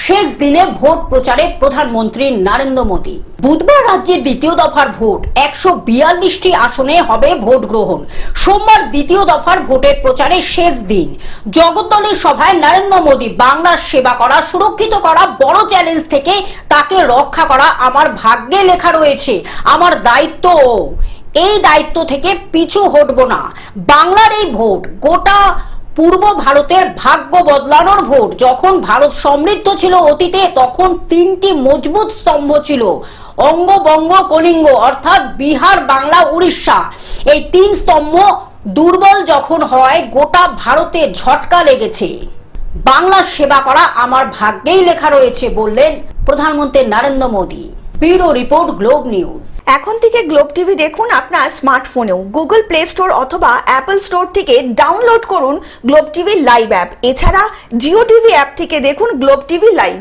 শেষ দিনে ভোট প্রচারে প্রধানমন্ত্রী নরেন্দ্র মোদী। বুধবার রাজ্যের দ্বিতীয় দফার ভোট 142টি আসনে হবে ভোট গ্রহণ। সোমবার দ্বিতীয় দফার ভোটের প্রচারের শেষ দিন। জগদ্দলের সভায় নরেন্দ্র মোদী বাংলার সেবা করা, সুরক্ষিত করা বড় চ্যালেঞ্জ থেকে তাকে রক্ষা করা আমার ভাগ্যে লেখা রয়েছে, আমার দায়িত্ব। এই দায়িত্ব থেকে পিছু হটব না। বাংলার এই ভোট গোটা পূর্ব ভারতের ভাগ্য বদলানোর ভোট। যখন ভারত সমৃদ্ধ ছিল অতীতে, তখন তিনটি মজবুত স্তম্ভ ছিল, অঙ্গ বঙ্গ কলিঙ্গ, অর্থাৎ বিহার, বাংলা, উড়িষ্যা। এই তিন স্তম্ভ দুর্বল যখন হয়, গোটা ভারতে ঝটকা লেগেছে। বাংলার সেবা করা আমার ভাগ্যেই লেখা রয়েছে বললেন প্রধানমন্ত্রী Narendra Modi. Bureau report, globe news. এখন থেকে গ্লোব টিভি দেখুন আপনার স্মার্টফোনেও। গুগল প্লে স্টোর অথবা অ্যাপল স্টোর থেকে ডাউনলোড করুন গ্লোব টিভি লাইভ অ্যাপ। এছাড়া জিও টিভি অ্যাপ থেকে দেখুন গ্লোব টিভি লাইভ।